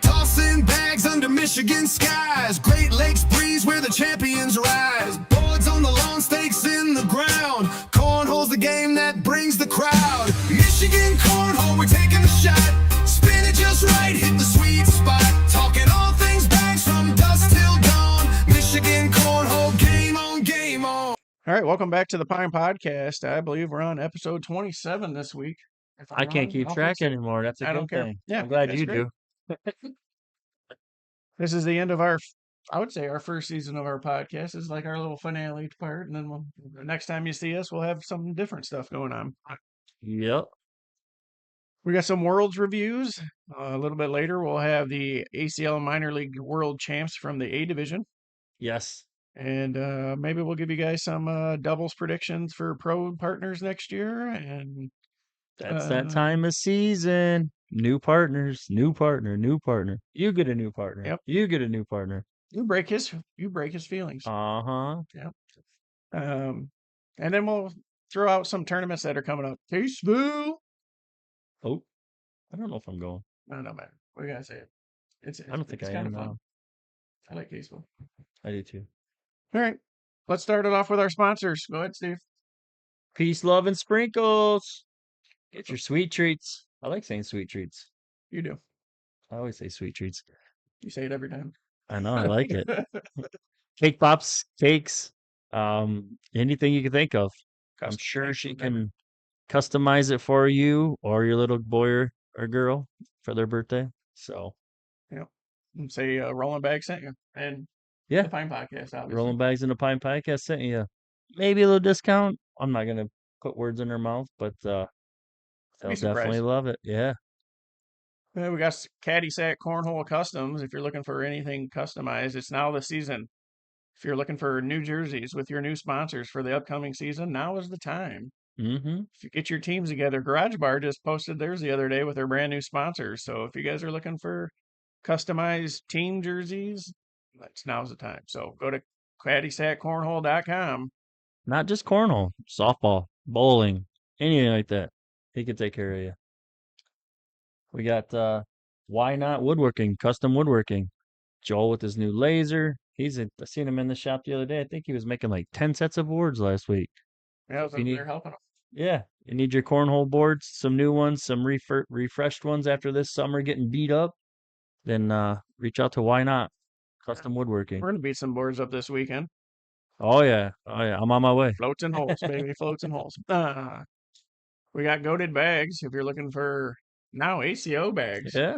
Tossing bags under Michigan skies. Great Lakes breeze where the champions rise. Boards on the lawn, stakes in the ground. Cornhole's the game that brings the crowd. Michigan cornhole, we're taking a shot. Spin it just right, hit the sweet spot. Talking all things bags from dusk till dawn. Michigan cornhole, game on, game on. All right, welcome back to the Pine Podcast. I believe we're on episode 27 this week. If I'm I can't wrong, keep I'll track fix it. anymore. That's a I don't good care. thing. Yeah, I'm glad that's you great. do. This is the end of our, I would say, our first season of our podcast. This is like our little finale part, and then next time you see us, we'll have some different stuff going on. Yep. We got some Worlds reviews. A little bit later, we'll have the ACL Minor League World Champs from the A Division. Yes. And maybe we'll give you guys some doubles predictions for pro partners next year. And That's that time of season. New partners, new partner, new partner. You get a new partner. Yep. You get a new partner. you break his feelings. Uh-huh. Yeah. And then we'll throw out some tournaments that are coming up. Caseville. Oh, I don't know if I'm going. No, no matter. We gotta say it. I don't think it's I kinda am fun. now. I like Caseville. I do too. All right. Let's start it off with our sponsors. Go ahead, Steve. Peace, love, and sprinkles. Get your sweet treats. I like saying sweet treats. You do. I always say sweet treats. You say it every time. I know, I like it. Cake pops, cakes, anything you can think of. I'm Custom sure cakes she are better. can customize it for you or your little boy or girl for their birthday. So, And say Rolling Bag sent you. And yeah, the Pine Podcast, obviously. Rolling Bags in the Pine Podcast sent you maybe a little discount. I'm not going to put words in their mouth, but they'll Be surprised. definitely love it. Yeah. We got CaddySack Cornhole Customs. If you're looking for anything customized, it's now the season. If you're looking for new jerseys with your new sponsors for the upcoming season, now is the time. Mm-hmm. If you get your teams together, Garage Bar just posted theirs the other day with their brand new sponsors. So if you guys are looking for customized team jerseys, now's the time. So go to CaddySackCornhole.com. Not just cornhole, softball, bowling, anything like that. He can take care of you. We got Why Not Woodworking, custom woodworking. Joel with his new laser. I seen him in the shop the other day. I think he was making like 10 sets of boards last week. Yeah, I was If you over need- there helping them. Yeah, you need your cornhole boards, some new ones, some refreshed ones after this summer getting beat up, then reach out to Why Not Custom Woodworking. We're going to beat some boards up this weekend. Oh yeah, I'm on my way. Floats and holes, baby. Floats and holes. We got Goated Bags if you're looking for now ACO bags. Yeah.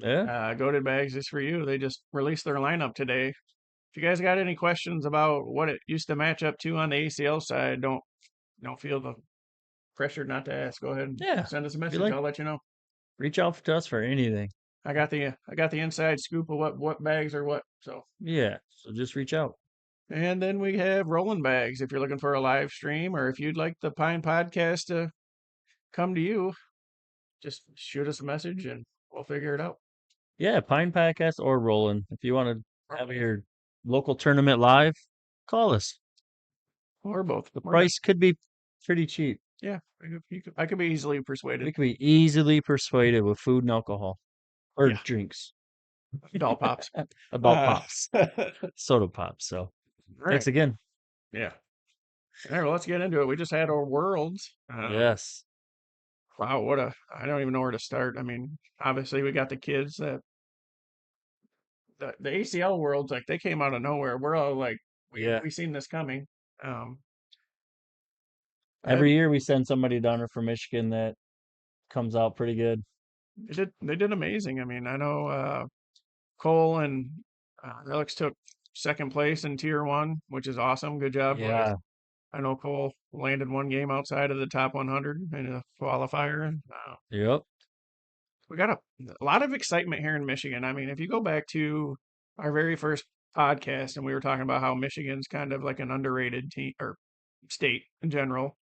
Goated Bags is for you. They just released their lineup today. If you guys got any questions about what it used to match up to on the ACL side, don't feel the pressure not to ask. Go ahead and send us a message. I'll let you know. Reach out to us for anything. I got the inside scoop of what bags are what. So just reach out. And then we have Rolling Bags if you're looking for a live stream, or if you'd like the Pine Podcast to come to you, just shoot us a message and we'll figure it out. Yeah, Pine Podcast or Rolling. If you want to have your local tournament live, call us. Or both. The price could be pretty cheap. Yeah, I could be easily persuaded. We could be easily persuaded with food and alcohol. Or drinks. Adult pops. Adult pops. Soda pops. So thanks again. Yeah. All right, well, let's get into it. We just had our Worlds. Yes. Wow, I don't even know where to start. I mean, obviously we got the kids that the ACL Worlds, like they came out of nowhere. We're all like, we seen this coming. Every year we send somebody down there from Michigan that comes out pretty good. They did amazing. I mean, I know Cole and Alex took second place in Tier 1, which is awesome. Good job. Yeah. I know Cole landed one game outside of the top 100 in a qualifier. Yep. We got a lot of excitement here in Michigan. I mean, if you go back to our very first podcast and we were talking about how Michigan's kind of like an underrated team or state in general,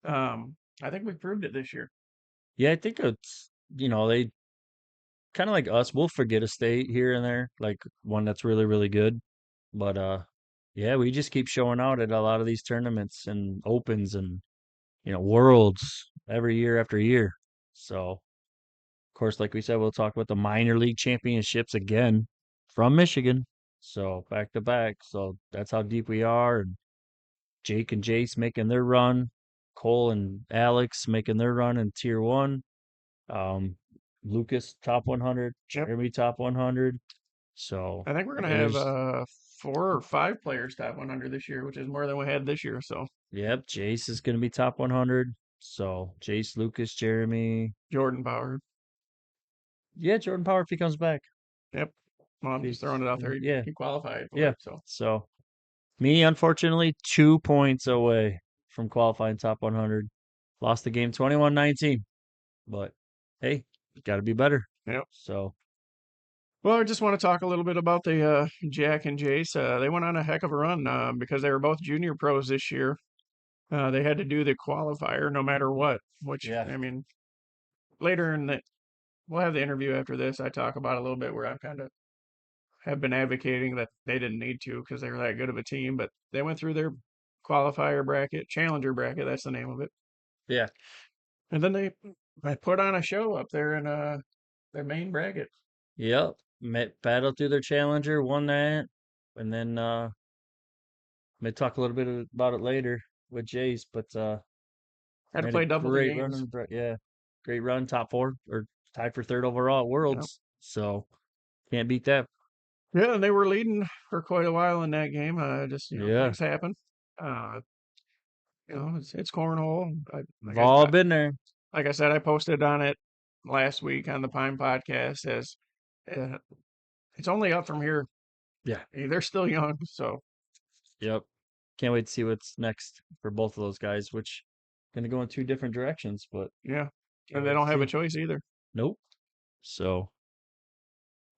I think we proved it this year. Yeah, I think it's, they kind of like us. We'll forget a state here and there, like one that's really, really good. But we just keep showing out at a lot of these tournaments and opens and, worlds every year after year. So course, like we said, we'll talk about the minor league championships again from Michigan. So back to back. So that's how deep we are. And Jake and Jace making their run. Cole and Alex making their run in tier one. Lucas top 100. Yep. Jeremy top 100. So I think we're gonna have 4 or 5 players top 100 this year, which is more than we had this year. So yep, Jace is going to be top 100. So Jace, Lucas, Jeremy. Jordan Power. Yeah, Jordan Power if he comes back. Yep. Well, I'm just throwing it out there. Yeah. He qualified for Yeah. it. So me, unfortunately, 2 points away from qualifying top 100. Lost the game 21-19. But hey, got to be better. Yep. So Well, I just want to talk a little bit about the Jack and Jace. They went on a heck of a run because they were both junior pros this year. They had to do the qualifier no matter what, which, Yeah. I mean, later in the, we'll have the interview after this. I talk about a little bit where I kind of have been advocating that they didn't need to because they were that good of a team, but they went through their qualifier bracket, challenger bracket, that's the name of it. yeah, And then they put on a show up there in their main bracket. yep. Battled through their challenger, won that, and then may talk a little bit about it later with Jace, but Had to made play a double the great run. games. Yeah, great run, top 4 or tied for 3rd overall at Worlds. So can't beat that. Yeah, and they were leading for quite a while in that game. Just Yeah, things happen. It's cornhole. we've all been there. Like I said, I posted on it last week on the Pine podcast as uh, it's only up from here. Yeah, They're still young, so yep. Can't wait to see what's next for both of those guys, which going to go in 2 different directions, but yeah. can't And wait they to don't have a see. choice either. Nope. So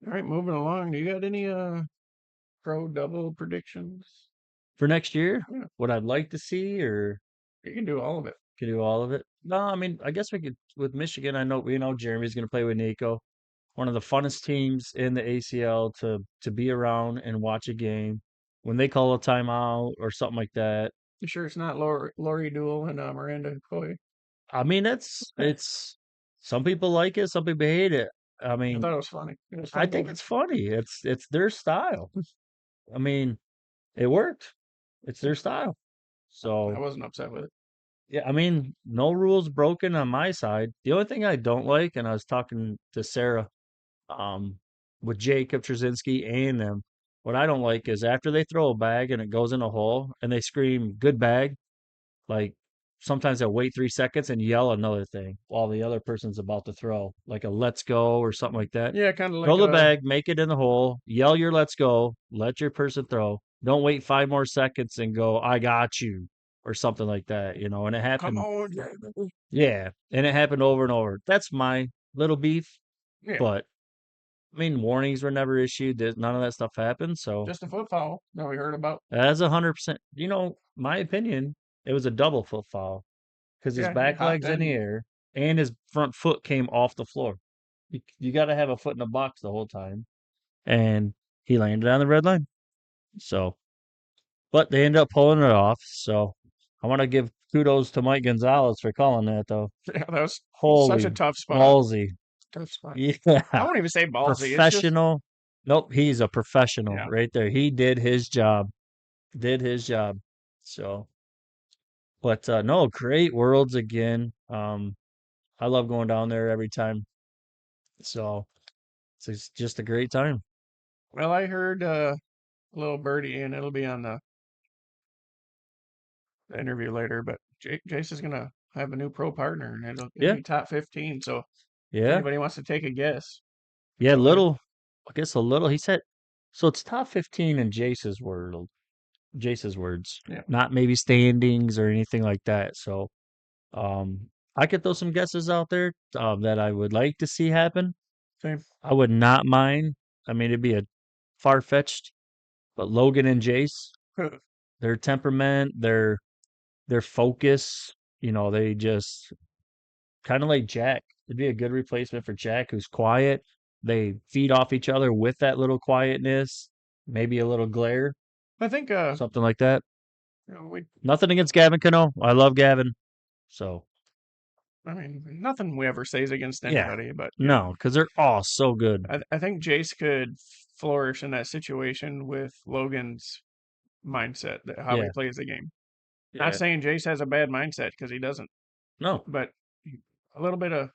All right, moving along. Do you got any pro double predictions? for next year, Yeah, what I'd like to see, or you can do all of it. could do all of it. No, I mean, I guess we could with Michigan. I know we know Jeremy's going to play with Nico, one of the funnest teams in the ACL to be around and watch a game. When they call a timeout or something like that, You sure it's not Lori Duel and Miranda Coy? I mean, it's some people like it, some people hate it. I I mean, thought it was funny. It was I fun think going. it's funny. It's their style. I mean, it worked. It's their style. I So wasn't upset with it. yeah, I mean, no rules broken on my side. The only thing I don't like, and I was talking to Sarah, um, with Jacob Trzynski and them, what I don't like is after they throw a bag and it goes in a hole and they scream "good bag," like sometimes they'll wait 3 seconds and yell another thing while the other person's about to throw, like a "let's go" or something like that. Yeah, kind of like Throw the bag, make it in the hole, yell your "let's go," let your person throw. Don't wait 5 more seconds and go "I got you" or something like that, and it come happened. on, Jamie. Yeah, and it happened over and over. That's my little beef, Yeah, but I mean, warnings were never issued. None of that stuff happened. So just a foot foul that we heard about. as 100%, my opinion, it was a double foot foul because his Yeah, he back hopped leg's in the in. air and his front foot came off the floor. You got to have a foot in the box the whole time, and he landed on the red line. So, but they ended up pulling it off. So I want to give kudos to Mike Gonzalez for calling that, though. Yeah, that was such a Holy tough spot. ballsy. Tough spot. I Yeah. won't even say ballsy. It's just Professional. Nope, he's a professional yeah. right there. He did his job. Did his job. So, but no, great worlds again. I love going down there every time. So it's just a great time. Well, I heard little birdie, and it'll be on the interview later. But Jace is gonna have a new pro partner, and it'll Yeah, be top 15. So if yeah, anybody wants to take a guess, yeah. go ahead. Little, I guess a little. He said, so it's top 15 in Jace's world. Jace's words, Yeah, not maybe standings or anything like that. So, um, I could throw some guesses out there that I would like to see happen. same. I would not mind. I mean, it'd be a far fetched, but Logan and Jace, their temperament, their focus, they just kind of like Jack. It'd be a good replacement for Jack, who's quiet. They feed off each other with that little quietness, maybe a little glare, I think something like that. we Nothing against Gavin Cano. I love Gavin. So I mean, nothing we ever say is against Yeah. anybody, but No, because they're all so good. I think Jace could flourish in that situation with Logan's mindset, how he Yeah. plays the game. Not Yeah. saying Jace has a bad mindset because he doesn't, No. but a little bit of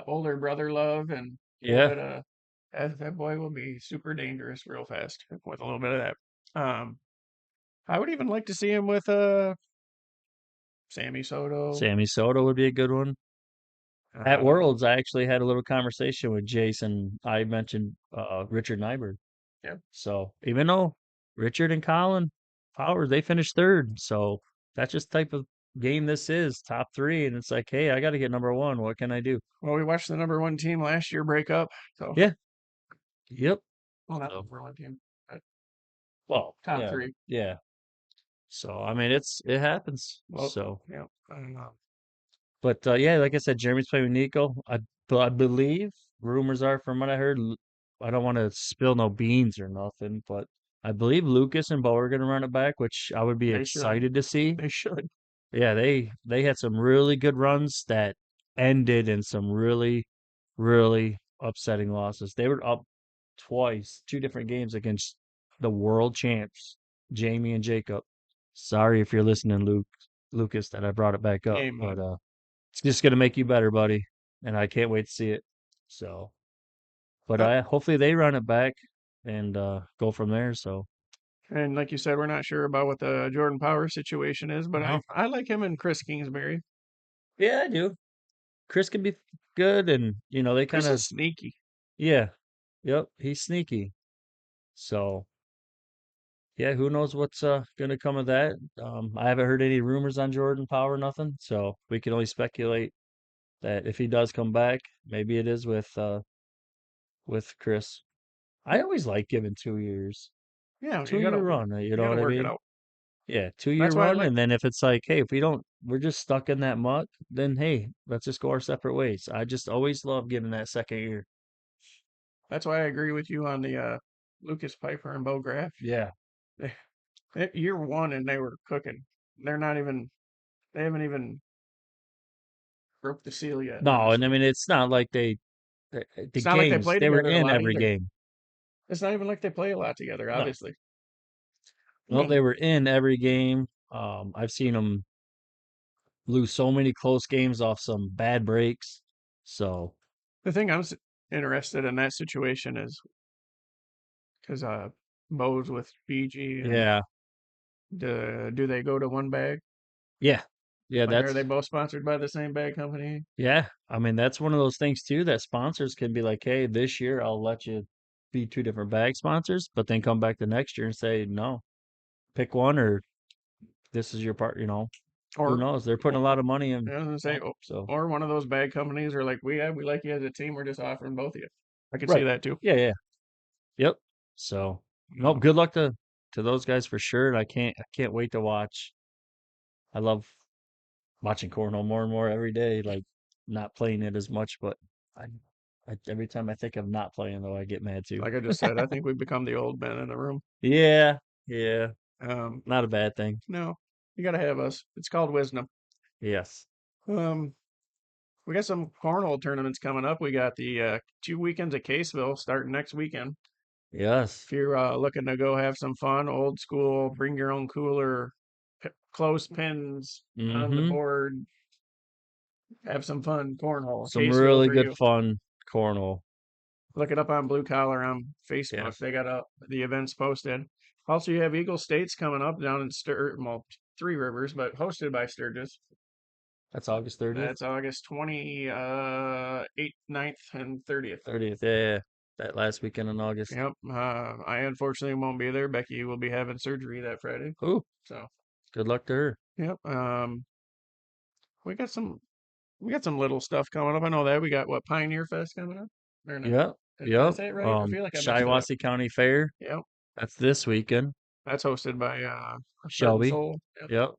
older brother love and a little Yeah. bit of that boy will be super dangerous real fast with a little bit of that. I would even like to see him with Sammy Soto. Sammy Soto would be a good one. At Um, Worlds, I actually had a little conversation with Jason. I mentioned Richard Nyberg. yeah. So even though Richard and Colin Powers, they finished third. So that's just the type of game this is, top three. And it's like, hey, I got to get number one. What can I do? Well, we watched the number one team last year break up. So, Yeah. Yep. well, not So, number one team, but well, top yeah. three. Yeah. So, I mean, it happens. Well, So, yeah. I don't know. but yeah, like I said, Jeremy's playing with Nico. I believe rumors are, from what I heard, I don't want to spill no beans or nothing, but I believe Lucas and Bo are going to run it back, which I would be They should. excited to see. They should. Yeah, they had some really good runs that ended in some really, really upsetting losses. They were up twice, two different games against the world champs, Jamie and Jacob. Sorry if you're listening, Lucas, that I brought it back up, Game but mode. it's just gonna make you better, buddy, and I can't wait to see it. So, but Yep. hopefully they run it back and go from there. So, And like you said, we're not sure about what the Jordan Power situation is, but no, I like him and Chris Kingsbury. yeah, I do. Chris can be good, and they kind Chris of, is sneaky. yeah, yep, he's sneaky. So, yeah, who knows what's gonna come of that? I haven't heard any rumors on Jordan Power, nothing. So we can only speculate that if he does come back, maybe it is with Chris. I always like giving 2 years, Yeah, you 2 year gotta run. You know what I work it mean? out. Yeah, 2 year That's why I run, like. and then if it's like, hey, if we don't, we're just stuck in that muck, then hey, let's just go our separate ways. I just always love giving that second year. That's why I agree with you on the Lucas Piper and Bo Graff. Yeah. Year one, and they were cooking. They're not even. They haven't even broke the seal yet. No, and I Honestly, mean it's not like the it's not like they games play they were together a in lot every either. game. It's not even like they play a lot together. No, Obviously, I no, they mean, were in every game. I've seen them lose so many close games off some bad breaks. So the thing I'm interested in that situation is because Bo's with Fiji, and yeah, do they go to one bag? yeah, yeah. Like, are That's they both sponsored by the same bag company? yeah. I mean that's one of those things too that sponsors can be like, hey, this year I'll let you be two different bag sponsors, but then come back the next year and say no, pick one or this is your part. Who Or, knows? They're putting a lot of money in. I was gonna say, So or one of those bag companies are like, we like you as a team. We're just offering both of you. I could see right, that too. yeah, yeah, yep. So nope. Um, Good luck to those guys for sure. And I can't wait to watch. I love watching cornhole more and more every day. Like not playing it as much, but I, every time I think of not playing though, I get mad too. like I just said, I think we've become the old men in the room. Yeah, yeah, Um, not a bad thing. no, you gotta have us. It's called wisdom. Yes, Um, we got some cornhole tournaments coming up. We got the 2 weekends at Caseville starting next weekend. yes. If you're looking to go have some fun, old school, bring your own cooler, close pins on the Mm-hmm. board, have some fun cornhole. Some Caseville really for good you. fun cornhole. Look it up on Blue Collar on Facebook. Yes, They got the events posted. Also, you have Eagle States coming up down in well, Three Rivers, but hosted by Sturgis. that's August 30th. That's August 8th, 9th, and 30th. 30th. Yeah, yeah, that last weekend in August. Yep. I unfortunately won't be there. Becky will be having surgery that Friday. Ooh, So, good luck to her. yep. We got some little stuff coming up. I know that we got what Pioneer Fest coming up. Or no? Yep, Did I yep. say it right? I feel like I messed it up. Shiawassee County Fair. Yep. That's this weekend. That's hosted by Heart and Shelby. Soul. Yep. Yep.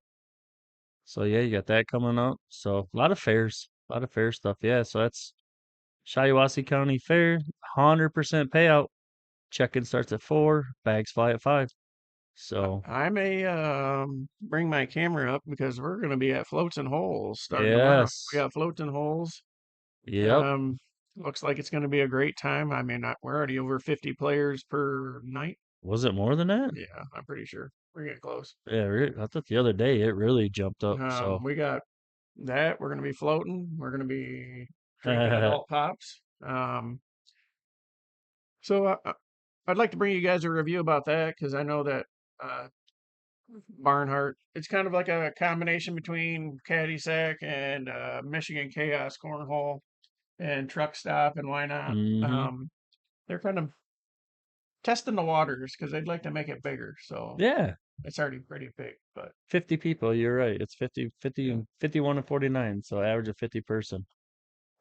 So yeah, you got that coming up. So a lot of fairs, a lot of fair stuff. Yeah. So that's Shiawassee County Fair, 100% payout. Check-in starts at 4, bags fly at 5. So I may bring my camera up because we're going to be at Floats and Holes starting tomorrow. We yes, got Floats and Holes. yep. Um, looks like it's going to be a great time. I mean, we're already over 50 players per night. Was it more than that? Yeah, I'm pretty sure we're getting close. Yeah, I thought the other day it really jumped up. So We got that. We're going to be floating. We're going to be drinking adult pops. So I'd like to bring you guys a review about that because I know that uh, Barnhart, it's kind of like a combination between CaddySack and Michigan Chaos Cornhole and Truck Stop and Why Not. hmm They're kind of testing the waters because they'd like to make it bigger. So yeah, it's already pretty big, but 50 people. You're right. It's 50, 50, yeah, 51 and 49. So average of 50 person.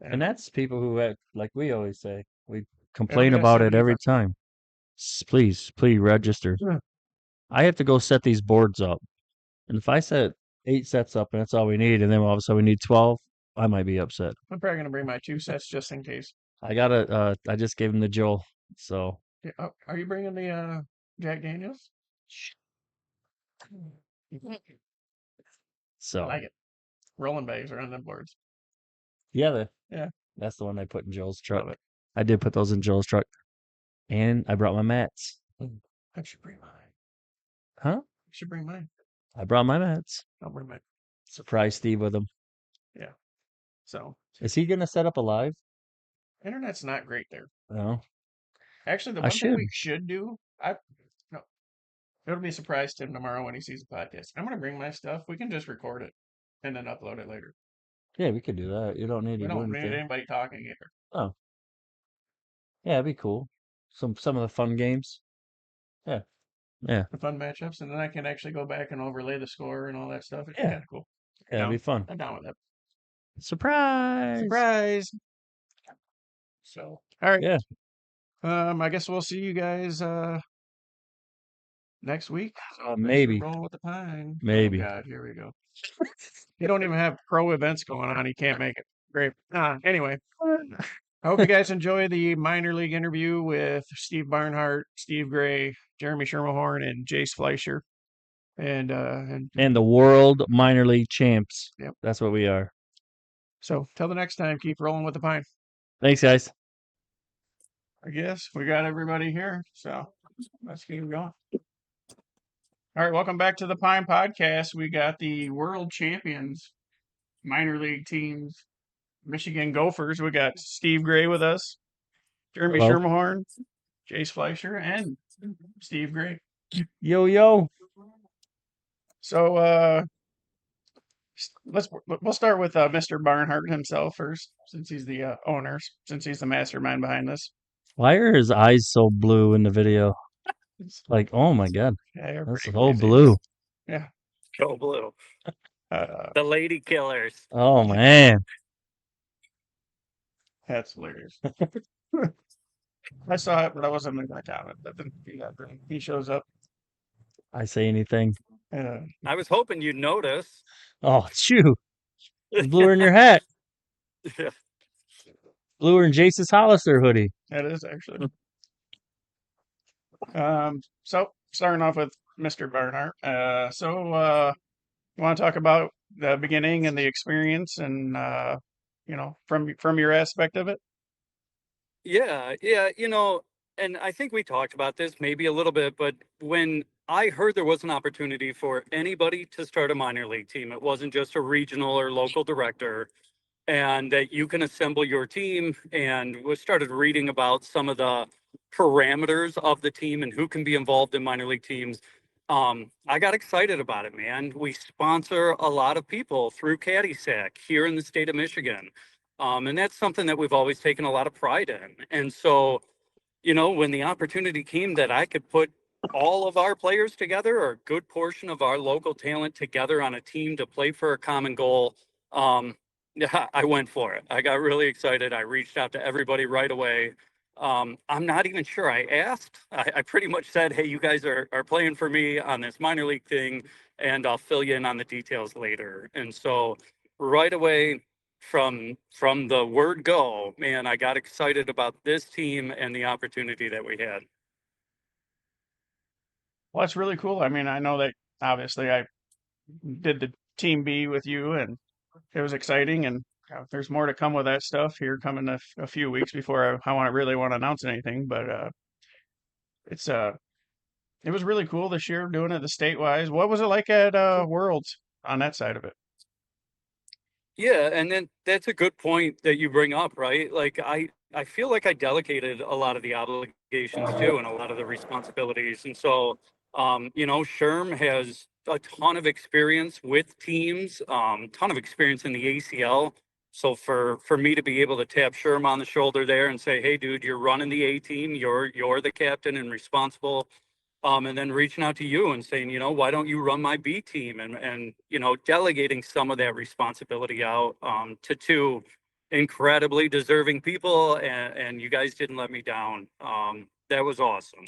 And and that's people who, like we always say, we it'll complain be a about it every 75. time. Please register. Yeah. I have to go set these boards up. And if I set 8 sets up and that's all we need, and then all of a sudden we need 12, I might be upset. I'm probably gonna bring my 2 sets just in case. I just gave him the Joel. So, Yeah, oh, are you bringing the Jack Daniels? I so like it. Rolling bags are on them boards. yeah, Yeah, that's the one I put in Joel's truck. love it. I did put those in Joel's truck. And I brought my mats. I should bring mine. Huh? I should bring mine. I brought my mats. I'll bring mine. Surprise Steve with them. Yeah. So Is he going to set up a live? internet's not great there. No. Actually, the I one thing should. we should do, no, it'll be a surprise to him tomorrow when he sees the podcast. I'm gonna bring my stuff. We can just record it and then upload it later. Yeah, we could do that. You don't need We to do don't need anything. anybody talking either. Oh, yeah, it'd be cool. Some of the fun games. Yeah. Yeah. The fun matchups, and then I can actually go back and overlay the score and all that stuff. It'd be Yeah. kind of cool. Yeah, it'd be fun. I'm down with that. Surprise. Surprise! So, all right. Yeah. I guess we'll see you guys next week. So Maybe. roll with the pine. Maybe. Oh God, here we go. You don't even have pro events going on. You can't make it. Great. Anyway, I hope you guys enjoy the minor league interview with Steve Barnhart, Steve Gray, Jeremy Schermerhorn, and Jace Fleischer. And the world minor league champs. Yep. That's what we are. So till the next time, keep rolling with the pine. Thanks, guys. I guess we got everybody here. So let's keep going. All right, welcome back to the Pine Podcast. We got the world champions, minor league teams, Michigan Gophers. We got Steve Gray with us, Jeremy Hello. Schermerhorn, Jace Fleischer, and Steve Gray. Yo. So we'll start with Mr. Barnhart himself first, since he's the owner, since he's the mastermind behind this. Why are his eyes so blue in the video? Like, oh my God. Yeah, That's pretty so crazy. blue. Yeah. Go blue. The lady killers. Oh man. That's hilarious. I saw it, but I wasn't going to comment. But then he shows up. I say anything. I was hoping you'd notice. Oh, shoot. It's bluer in your hat. Bluer in Jace's Hollister hoodie. That is actually. So starting off with Mr. Barnhart. You want to talk about the beginning and the experience and from your aspect of it? Yeah, and I think we talked about this maybe a little bit, but when I heard there was an opportunity for anybody to start a minor league team, it wasn't just a regional or local director, and that you can assemble your team, and we started reading about some of the parameters of the team and who can be involved in minor league teams. I got excited about it, man. We sponsor a lot of people through CaddySack here in the state of Michigan. And that's something that we've always taken a lot of pride in. And so, when the opportunity came that I could put all of our players together, or a good portion of our local talent together on a team to play for a common goal, yeah, I went for it. I got really excited. I reached out to everybody right away. I'm not even sure I asked. I pretty much said, hey, you guys are playing for me on this minor league thing, and I'll fill you in on the details later. And so right away from the word go, man, I got excited about this team and the opportunity that we had. Well, that's really cool. I mean, I know that obviously I did the Team B with you, and it was exciting. And there's more to come with that stuff here coming a few weeks before I want to really want to announce anything. But it's it was really cool this year doing it the state-wise. What was it like at Worlds on that side of it? Yeah, and then that's a good point that you bring up, right? Like I feel like I delegated a lot of the obligations too and a lot of the responsibilities. And so you know, Sherm has a ton of experience with teams, ton of experience in the ACL. So for me to be able to tap Sherm on the shoulder there and say, "Hey dude, you're running the A team, you're the captain and responsible," and then reaching out to you and saying, you know, why don't you run my B team, and you know, delegating some of that responsibility out to two incredibly deserving people, and you guys didn't let me down. That was awesome.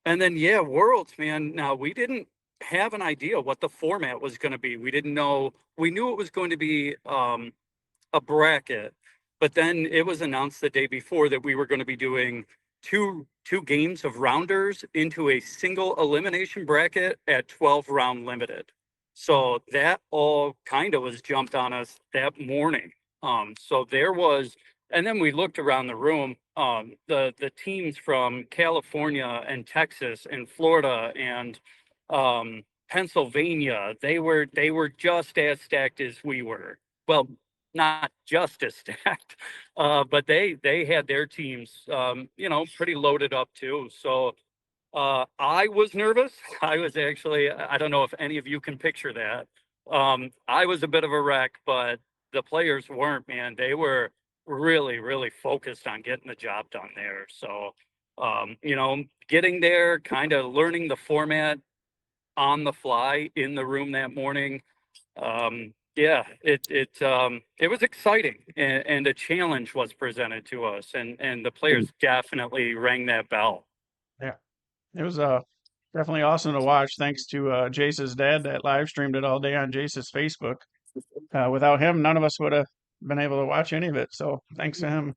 And then yeah, Worlds, man. Now we didn't have an idea what the format was going to be. We didn't know. We knew it was going to be a bracket, but then it was announced the day before that we were going to be doing two games of rounders into a single elimination bracket at 12 round limited. So that all kind of was jumped on us that morning. So there was, and then we looked around the room. The teams from California and Texas and Florida and Pennsylvania, they were just as stacked as we were. Well, not just as stacked, but they had their teams, you know, pretty loaded up too. So I was nervous. I was actually, I don't know if any of you can picture that. I was a bit of a wreck, but the players weren't, man. They were really, really focused on getting the job done there. So, you know, getting there, kind of learning the format on the fly in the room that morning. Yeah, it was exciting, and a challenge was presented to us, and the players definitely rang that bell. Yeah, it was definitely awesome to watch. Thanks to Jace's dad that live streamed it all day on Jace's Facebook. Without him, none of us would have been able to watch any of it. So thanks to him.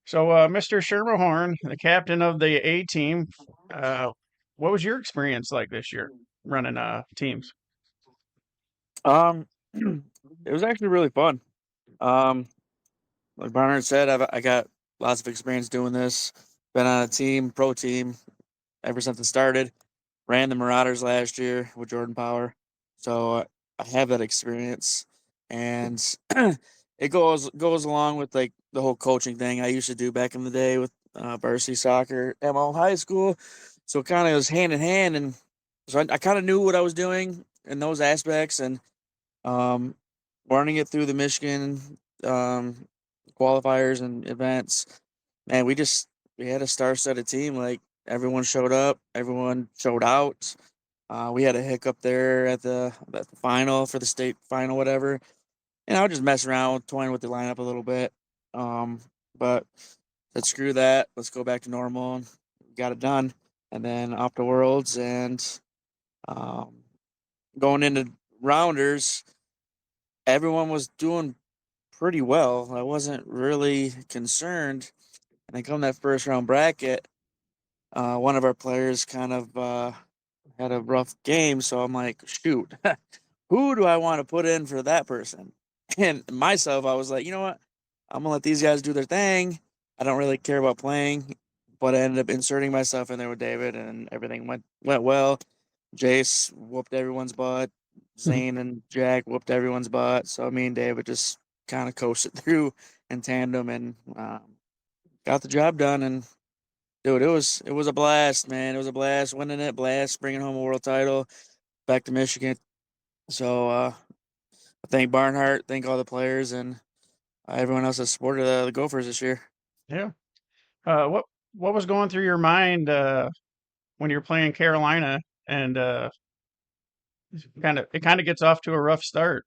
So, Mr. Schermerhorn, the captain of the A team, uh, what was your experience like this year running teams? Um, it was actually really fun. Um, like Barnard said, I got lots of experience doing this. Been on a team, pro team, ever since it started. Ran the Marauders last year with Jordan Power, so I have that experience, and it goes along with like the whole coaching thing I used to do back in the day with varsity soccer at my old high school. So it kind of was hand in hand, and so I kind of knew what I was doing in those aspects, and um, running it through the Michigan um, qualifiers and events. Man, we had a star-studded team. Like everyone showed up, everyone showed out. We had a hiccup there at the final for the state final, whatever. And I would just mess around, toying with the lineup a little bit. But let's screw that. Let's go back to normal. And got it done, and then off to Worlds and um, going into rounders. Everyone was doing pretty well. I wasn't really concerned. And then come that first round bracket, one of our players kind of had a rough game. So I'm like, shoot, who do I want to put in for that person? And myself, I was like, you know what? I'm gonna let these guys do their thing. I don't really care about playing, but I ended up inserting myself in there with David, and everything went well. Jace whooped everyone's butt. Zane and Jack whooped everyone's butt. So me and David just kind of coasted through in tandem and got the job done. And dude, it was a blast, man. It was a blast winning it, blast bringing home a world title back to Michigan. So I thank Barnhart, thank all the players, and everyone else that supported the Gophers this year. Yeah. What was going through your mind when you're playing Carolina and it kind of gets off to a rough start?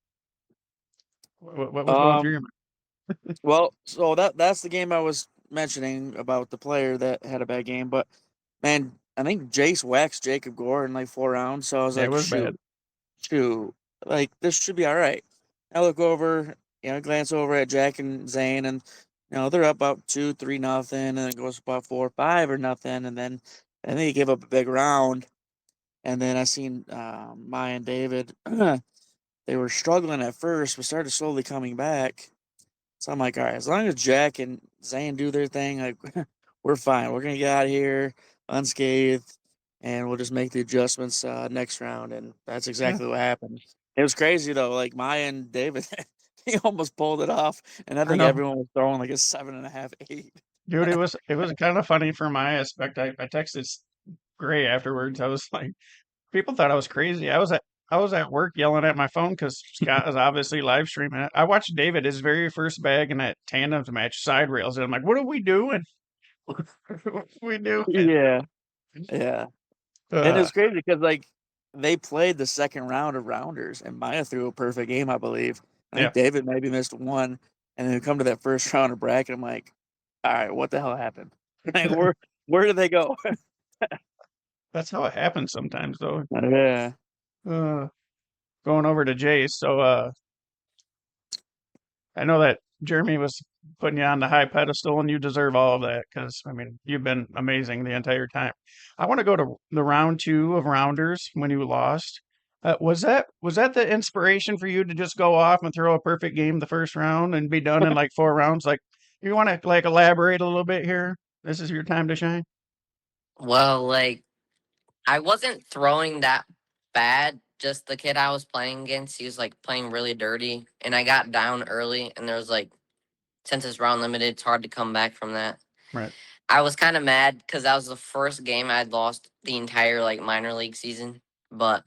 What was going through Um, your mind? well, so that's the game I was mentioning about the player that had a bad game, but man, I think Jace waxed Jacob Gore in like 4 rounds. So I was Yeah, it like, was bad. shoot, like this should be all right. I look over, glance over at Jack and Zane, and they're up about 2-3 nothing, and it goes about 4-5 or nothing, and then they give up a big round. And then I seen Maya and David. They were struggling at first, but started slowly coming back. So I'm like, all right, as long as Jack and Zane do their thing, like we're fine. We're gonna get out of here unscathed, and we'll just make the adjustments next round. And that's exactly what happened. It was crazy though. Like Maya and David, he almost pulled it off, and I I think know, everyone was throwing like a 7.5, 8. dude. It was kind of funny for my aspect. I texted Gray afterwards. I was like, people thought I was crazy. I was at work yelling at my phone because Scott is obviously live streaming it. I watched David his very first bag in that tandems match side rails, and I'm like, what are we doing? What are we doing? Yeah, yeah. And it Uh, was crazy because like they played the second round of rounders, and Maya threw a perfect game, I believe. I yeah, think David maybe missed one, and then we come to that first round of bracket. I'm like, all right, what the hell happened? Like, where did they go? that's how it happens sometimes, though. Yeah. Uh, Going over to Jace. So, I know that Jeremy was putting you on the high pedestal, and you deserve all of that because, I mean, you've been amazing the entire time. I want to go to the round two of rounders when you lost. Was that the inspiration for you to just go off and throw a perfect game the first round and be done in like 4 rounds? Like, you want to like elaborate a little bit here? This is your time to shine. Well, like I wasn't throwing that bad. Just the kid I was playing against, he was like playing really dirty, and I got down early. And there was like, since it's round limited, it's hard to come back from that. Right. I was kind of mad because that was the first game I'd lost the entire like minor league season. But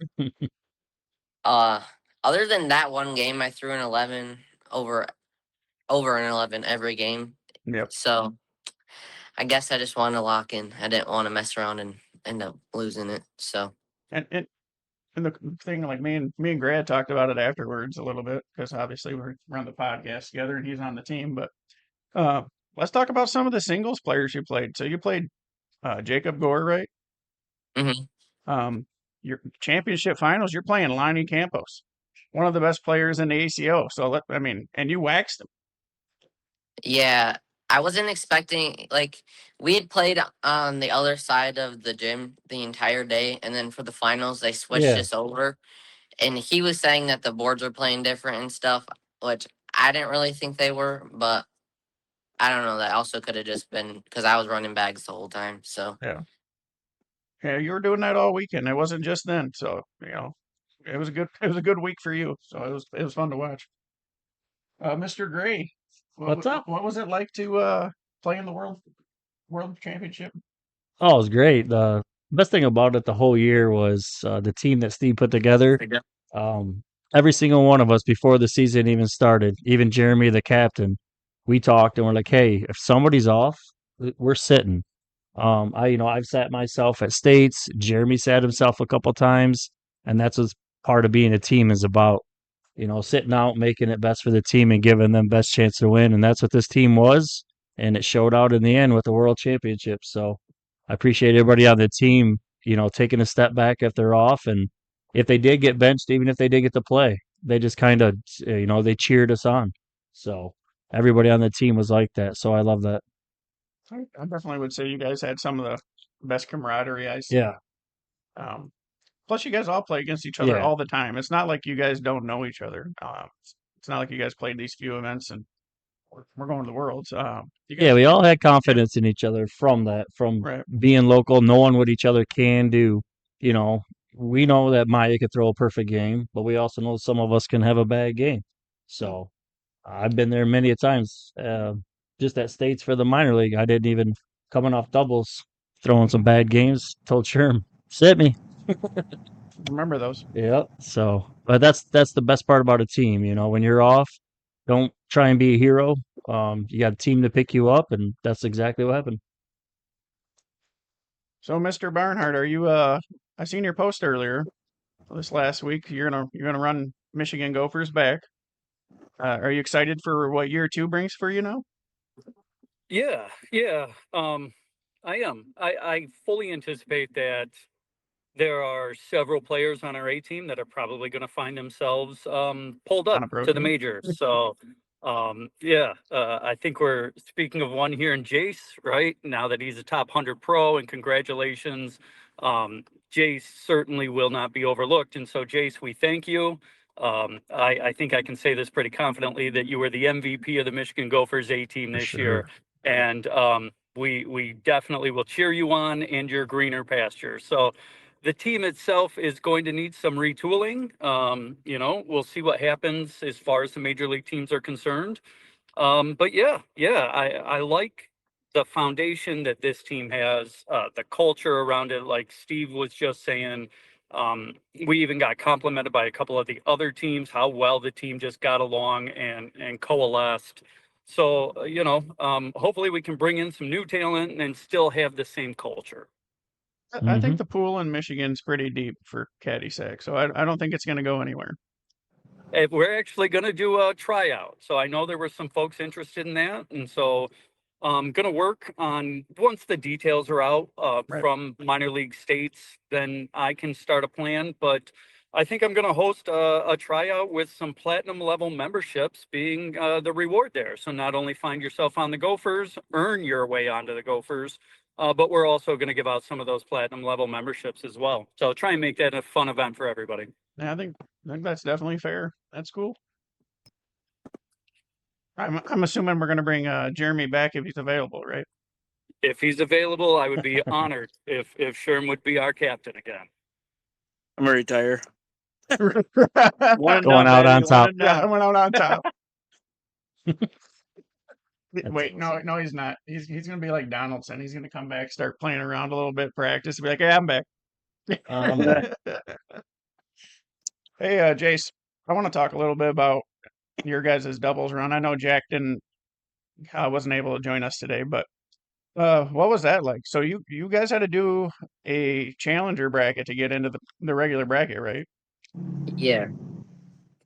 uh, other than that one game, I threw an 11 over an 11 every game. Yep. So I guess I just wanted to lock in. I didn't want to mess around and end up losing it. So. And the thing, like me and Grad talked about it afterwards a little bit because obviously we're on the podcast together and he's on the team. But uh, let's talk about some of the singles players you played. So you played Jacob Gore, right? Mhm. Your championship finals. You're playing Lonnie Campos, one of the best players in the ACO. So and you waxed him. Yeah, I wasn't expecting like we had played on the other side of the gym the entire day, and then for the finals they switched Yeah. us over, and he was saying that the boards were playing different and stuff, which I didn't really think they were, but I don't know. That also could have just been because I was running bags the whole time. So Yeah. Yeah, you were doing that all weekend. It wasn't just then. So it was a good week for you. So it was fun to watch. Mr. Gray, What's up? what was it like to play in the world championship? Oh, it was great. The best thing about it the whole year was the team that Steve put together. Um, every single one of us before the season even started, even Jeremy, the captain, we talked and we're like, hey, if somebody's off, we're sitting. I've sat myself at states. Jeremy sat himself a couple times, and that's what part of being a team is about. Sitting out, making it best for the team, and giving them best chance to win. And that's what this team was, and it showed out in the end with the world championship. So I appreciate everybody on the team, taking a step back if they're off, and if they did get benched, even if they did get to play, they just kind of, they cheered us on. So everybody on the team was like that. So I love that. I definitely would say you guys had some of the best camaraderie I see. Yeah, Plus, you guys all play against each other yeah. all the time. It's not like you guys don't know each other. It's not like you guys played these few events and we're going to the worlds. You Yeah, guys, we all had confidence in each other from that, from right? being local, knowing what each other can do. You know, we know that Maya could throw a perfect game, but we also know some of us can have a bad game. So I've been there many a times. Just at states for the minor league, I didn't even coming off doubles, throwing some bad games. Told Sherm, sit me. Remember those. Yep. So, but that's the best part about a team. When you're off, don't try and be a hero. You got a team to pick you up, and that's exactly what happened. So, Mr. Barnhart, are you? I seen your post earlier this last week. You're gonna run Michigan Gophers back. Are you excited for what year two brings for you now? Yeah, yeah. I am. I fully anticipate that there are several players on our A team that are probably going to find themselves pulled On up a pro to the team? majors. So, yeah, I think we're speaking of one here in Jace, right? Now that he's a top 100 pro, and congratulations, Jace certainly will not be overlooked. And so, Jace, we thank you. I think I can say this pretty confidently that you were the MVP of the Michigan Gophers A team For this year. sure. And we definitely will cheer you on and your greener pasture. So the team itself is going to need some retooling. We'll see what happens as far as the major league teams are concerned. But I like the foundation that this team has, the culture around it. Like Steve was just saying, we even got complimented by a couple of the other teams how well the team just got along and coalesced. So hopefully we can bring in some new talent and still have the same culture. I think the pool in Michigan's pretty deep for CaddySack, so I don't think it's going to go anywhere. We're actually going to do a tryout. So I know there were some folks interested in that. And so I'm going to work on, once the details are out Right. from minor league states, then I can start a plan. But I think I'm going to host a tryout with some platinum level memberships being the reward there. So not only find yourself on the Gophers, earn your way onto the Gophers, but we're also going to give out some of those platinum level memberships as well. So try and make that a fun event for everybody. Yeah, I think that's definitely fair. That's cool. I'm assuming we're going to bring Jeremy back if he's available, right? If he's available, I would be honored if Sherm would be our captain again. I'm gonna retire. One and Going done, out on baby, one top. and Yeah, I done. went out on top. That's Wait, no, he's not. He's gonna be like Donaldson. He's gonna come back, start playing around a little bit, practice, be like, "Hey, I'm back." Hey, Jace, I want to talk a little bit about your guys' doubles run. I know Jack wasn't able to join us today, but what was that like? So you guys had to do a challenger bracket to get into the regular bracket, right? Yeah.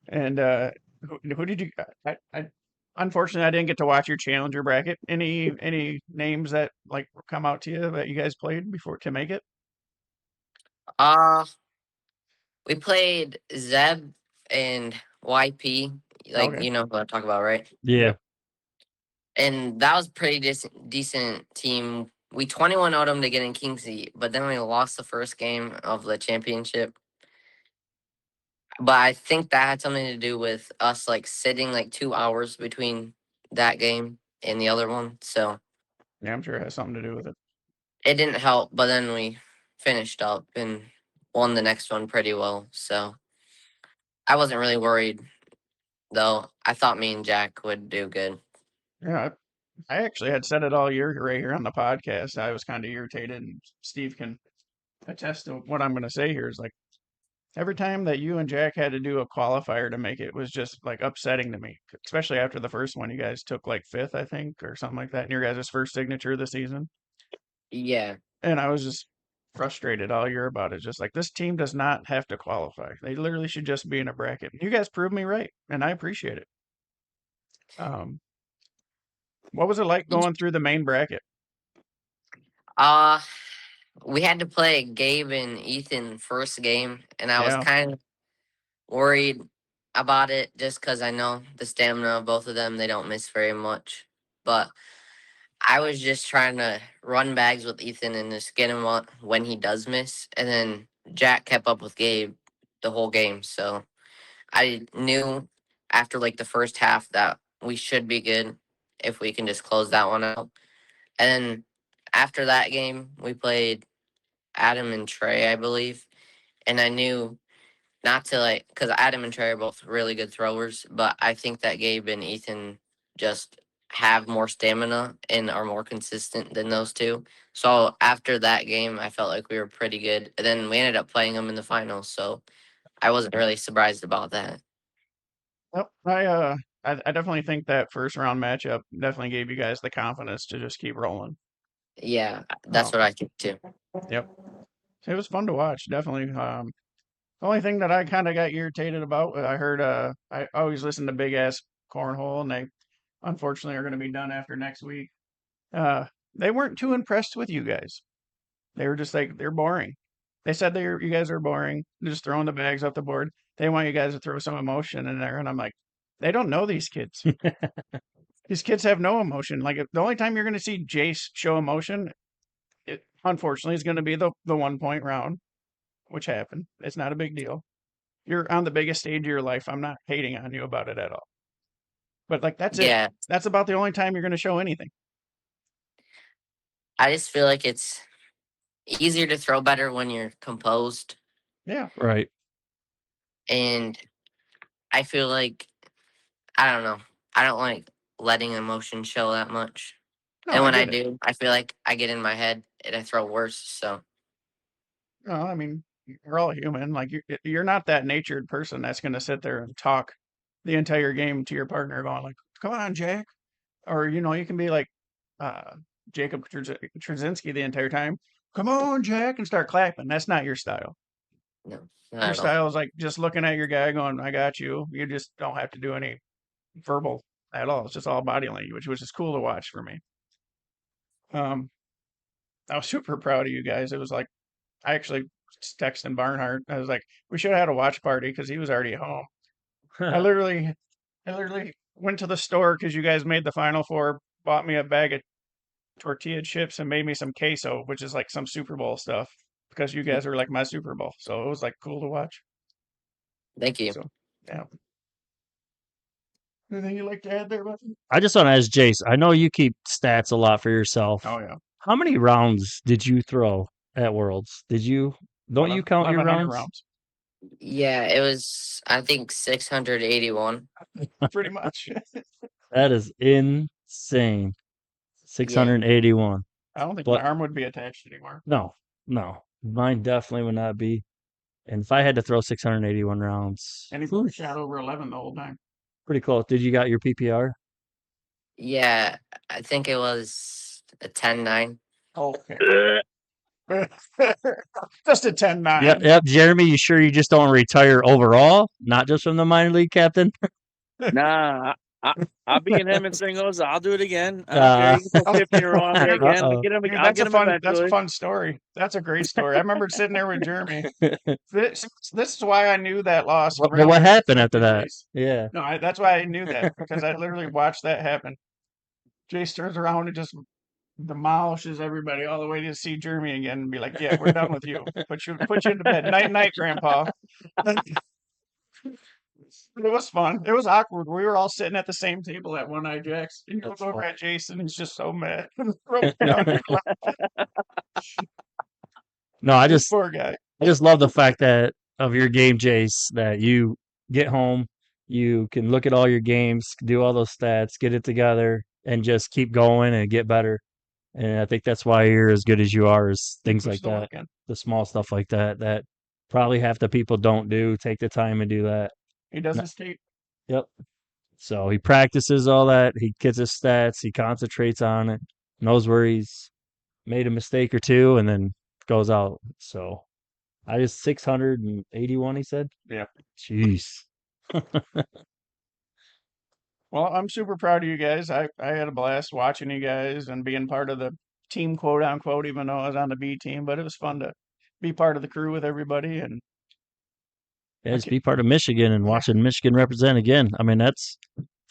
And who did you? I unfortunately I didn't get to watch your challenger bracket. Any names that like come out to you that you guys played before to make it? Uh, we played Zeb and YP. Like, Okay. you know what I'm talking about, right? Yeah. And that was pretty decent team. We 21 0'd them to get in Kingsley, but then we lost the first game of the championship. But I think that had something to do with us like sitting like 2 hours between that game and the other one. So Yeah, I'm sure it has something to do with it. it didn't help. But then we finished up and won the next one pretty well. So I wasn't really worried, though. I thought me and Jack would do good. Yeah, I actually had said it all year right here on the podcast. I was kind of irritated, and Steve can attest to what I'm going to say here. Is like every time that you and Jack had to do a qualifier to make it was just like upsetting to me, especially after the first one. You guys took like fifth, I think, or something like that, in your guys' first signature of the season. Yeah. And I was just frustrated all year about it. Just like this team does not have to qualify. They literally should just be in a bracket. You guys proved me right, and I appreciate it. What was it like going through the main bracket? Uh, we had to play Gabe and Ethan first game, and I was Yeah, kind of worried about it just because I know the stamina of both of them. They don't miss very much. But I was just trying to run bags with Ethan and just get him on when he does miss. And then Jack kept up with Gabe the whole game. So I knew after like the first half that we should be good if we can just close that one out. And then after that game, we played Adam and Trey, I believe. And I knew not to like, because Adam and Trey are both really good throwers, but I think that Gabe and Ethan just have more stamina and are more consistent than those two. So after that game, I felt like we were pretty good. And then we ended up playing them in the finals. So I wasn't really surprised about that. yep. I definitely think that first round matchup definitely gave you guys the confidence to just keep rolling. Yeah, that's Oh, what I think too. yep. It was fun to watch, definitely. The only thing that I kind of got irritated about, I heard, I always listen to Big Ass Cornhole, and they unfortunately are going to be done after next week. Uh, they weren't too impressed with you guys. They were just like, they're boring. They said you guys are boring, just throwing the bags off the board. They want you guys to throw some emotion in there, and I'm like, they don't know these kids. These kids have no emotion. Like the only time you're going to see Jace show emotion, it unfortunately is going to be the 1 point round. which happened. It's not a big deal. You're on the biggest stage of your life. I'm not hating on you about it at all. But like that's it. Yeah, That's about the only time you're going to show anything. I just feel like it's easier to throw better when you're composed, Yeah. Right. and I feel like I don't know. I don't like letting emotion show that much. No, And I when I get it. do, I feel like I get in my head and I throw worse. So No, I mean, we're all human. Like you're not that natured person that's going to sit there and talk the entire game to your partner going like, "Come on, Jack." Or you can be like uh Jacob Trzynski the entire time. "Come on, Jack," and start clapping. That's not your style. no, not Your at all. style is like just looking at your guy going, "I got you." You just don't have to do any verbal at all. It's just all body language, which is cool to watch for me. Um, I was super proud of you guys. It was like I actually texted Barnhart. I was like, we should have had a watch party because he was already home. I literally, I literally went to the store because you guys made the Final Four, bought me a bag of tortilla chips, and made me some queso, which is like some Super Bowl stuff because you guys were like my Super Bowl. So it was like cool to watch. Thank you. So yeah. Anything you like to add there, Buffy? I just want to ask Jace. I know you keep stats a lot for yourself. Oh yeah, How many rounds did you throw at Worlds? Did you? Don't you count your 1,100 rounds? rounds, Yeah, it was I think 681. pretty much. That is insane. Yeah. 681. I don't think But my arm would be attached anymore. no, mine definitely would not be. And if I had to throw 681 rounds, And he shot over 11 the whole time. pretty close. Did you got your PPR? Yeah, I think it was a 10-9. Oh, okay. Just a 10-9. Yep. Jeremy, you sure you just don't retire overall, not just from the minor league captain? Nah, I'll be in him in singles. I'll do it again. I don't care. You can put 50 or on me again. Uh-oh. Get him. Dude, I'll get him That's eventually. a fun story. That's a great story. I remember sitting there with Jeremy. This is why I knew that loss. What happened after that? Yeah. No, that's why I knew that because I literally watched that happen. Jace turns around and just demolishes everybody all the way to see Jeremy again and be like, "Yeah, we're done with you. Put you into bed. Night, night, Grandpa." It was fun. It was awkward. We were all sitting at the same table at One Eye Jack's. And you look over at Jason, he's just so mad. No, This poor guy. I just love the fact that of your game, Jace, that you get home, you can look at all your games, do all those stats, get it together, and just keep going and get better. And I think that's why you're as good as you are, is things We're like still that, working. the small stuff like that, that probably half the people don't do. Take the time and do that. He does his tape. Yep. So he practices all that. He gets his stats. He concentrates on it. Knows where he's made a mistake or two, and then goes out. So I just 681. He said. Yeah. Jeez. Well, I'm super proud of you guys. I had a blast watching you guys and being part of the team, quote unquote, even though I was on the B team. But it was fun to be part of the crew with everybody. And Yeah, just be part of Michigan and watching Michigan represent again. I mean, that's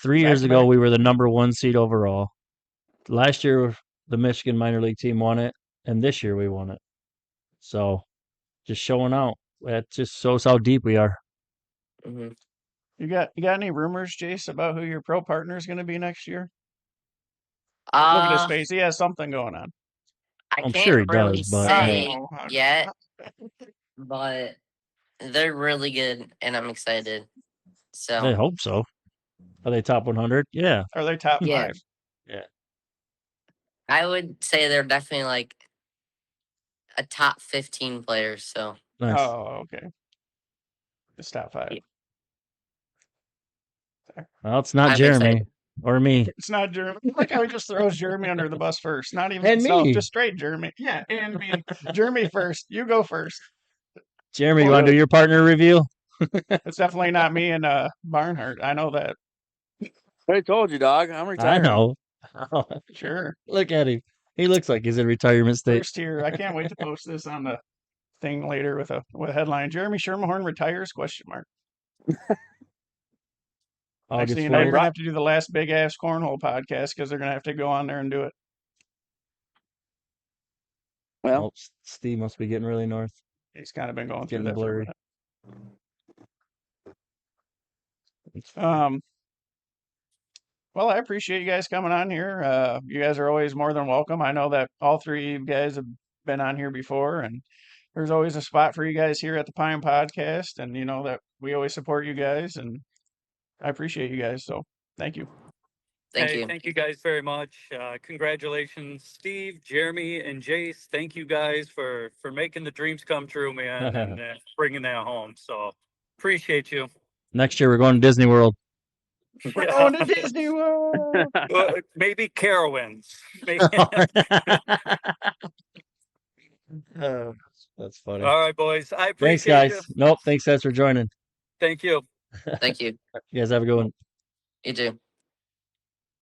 3 years ago. Back-to-back. We were the number 1 seed overall. Last year, the Michigan minor league team won it, and this year we won it. So, just showing out. That just shows how deep we are. Hmm. You got any rumors, Jace, about who your pro partner is going to be next year? Look at his face. He has something going on. I I'm can't sure he really does, but say Oh, yet, but they're really good, and I'm excited. I So hope so. Are they top 100? Yeah. Are they top Yeah. 5? Yeah. I would say they're definitely like a top 15 players. So Nice. Oh, okay. It's top 5. Yeah. Well, it's not I'm Jeremy excited. or me. It's not Jeremy. Like how he just throws Jeremy under the bus first. Not even And himself, me. just straight Jeremy. Yeah, and me. Jeremy first. You go first. Jeremy, you Well, want to do your partner review? It's definitely not me and Barnhart. I know that. I told you, dog. I'm I retiring. know. Sure. Look at him. He looks like he's in retirement state. First here. I can't wait to post this on the thing later with a headline. Jeremy Shermahorn retires? ? Next August thing you know, you're 4th. gonna have to do the last big ass cornhole podcast because they're gonna have to go on there and do it. Well, Oh, Steve must be getting really north. He's kind of been going through Getting that for a blurry. minute. Well, I appreciate you guys coming on here. You guys are always more than welcome. I know that all three of you guys have been on here before, and there's always a spot for you guys here at the Pine Podcast. And you know that we always support you guys, and I appreciate you guys. So thank you. Thank Hey, you. thank you guys very much. Congratulations, Steve, Jeremy, and Jace. Thank you guys for making the dreams come true, man, and bringing that home. So appreciate you. Next year we're going to Disney World. We're going to Disney World. Maybe Carowinds. Maybe. Oh, that's funny. All right, boys. I Thanks, appreciate guys. you. Nope. Thanks, guys, for joining. Thank you. Thank you. You guys have a good one. You too.